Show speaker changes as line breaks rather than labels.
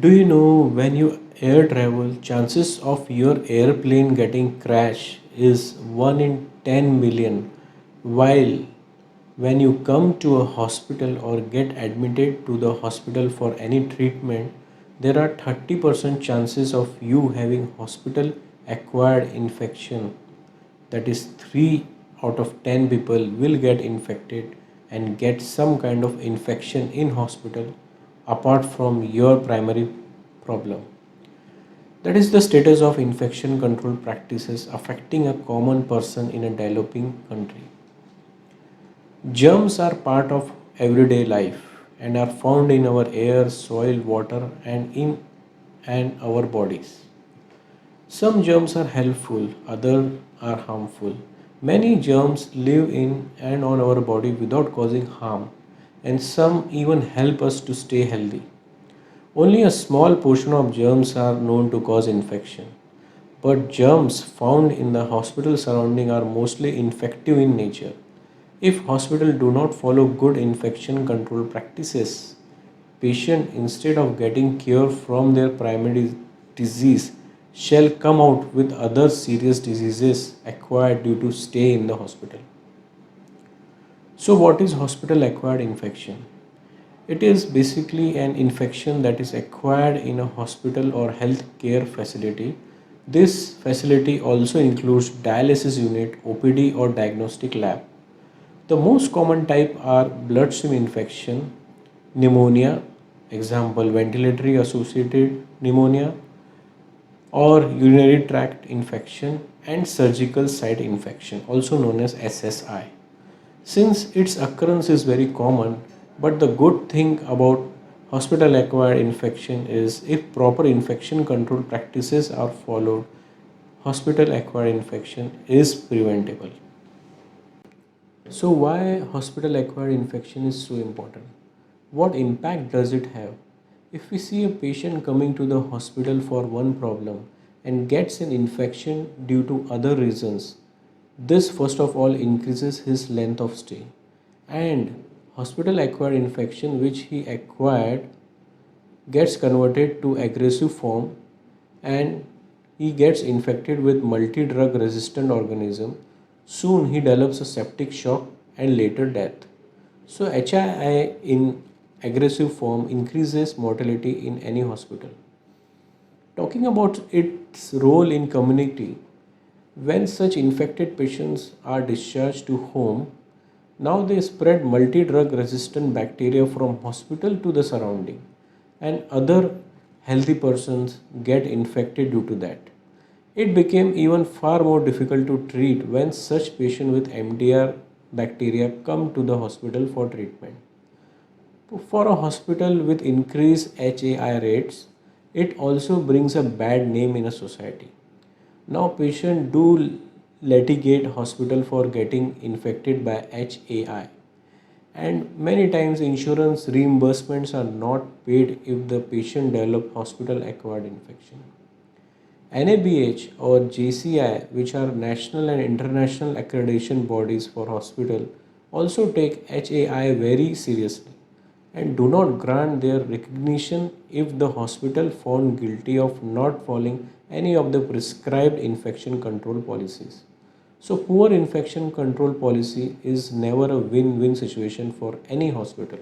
Do you know when you air travel, chances of your airplane getting crash is 1 in 10 million, while when you come to a hospital or get admitted to the hospital for any treatment, there are 30% chances of you having hospital acquired infection. That is 3 out of 10 people will get infected and get some kind of infection in hospital apart from your primary problem. That is the status of infection control practices affecting a common person in a developing country. Germs are part of everyday life and are found in our air, soil, water and our bodies. Some germs are helpful, others are harmful. Many germs live in and on our body without causing harm, and some even help us to stay healthy. Only a small portion of germs are known to cause infection, but germs found in the hospital surrounding are mostly infective in nature. If hospitals do not follow good infection control practices, patient instead of getting cure from their primary disease shall come out with other serious diseases acquired due to stay in the hospital. So what is hospital acquired infection? It is basically an infection that is acquired in a hospital or health care facility. This facility also includes dialysis unit, OPD or diagnostic lab. The most common type are bloodstream infection, pneumonia, example ventilatory associated pneumonia, or urinary tract infection and surgical site infection, also known as SSI. Since its occurrence is very common, but the good thing about hospital acquired infection is if proper infection control practices are followed, hospital acquired infection is preventable. So why hospital acquired infection is so important? What impact does it have? If we see a patient coming to the hospital for one problem and gets an infection due to other reasons, this first of all increases his length of stay. And hospital acquired infection which he acquired gets converted to aggressive form and he gets infected with multi-drug resistant organism. Soon he develops a septic shock and later death. So HII in aggressive form increases mortality in any hospital. Talking about its role in community, when such infected patients are discharged to home, now they spread multi-drug resistant bacteria from hospital to the surrounding and other healthy persons get infected due to that. It became even far more difficult to treat when such patients with MDR bacteria come to the hospital for treatment. For a hospital with increased HAI rates, it also brings a bad name in a society. Now patients do litigate hospital for getting infected by HAI, and many times insurance reimbursements are not paid if the patient develop hospital acquired infection. NABH or JCI, which are national and international accreditation bodies for hospital, also take HAI very seriously and do not grant their recognition if the hospital found guilty of not following any of the prescribed infection control policies. So poor infection control policy is never a win-win situation for any hospital.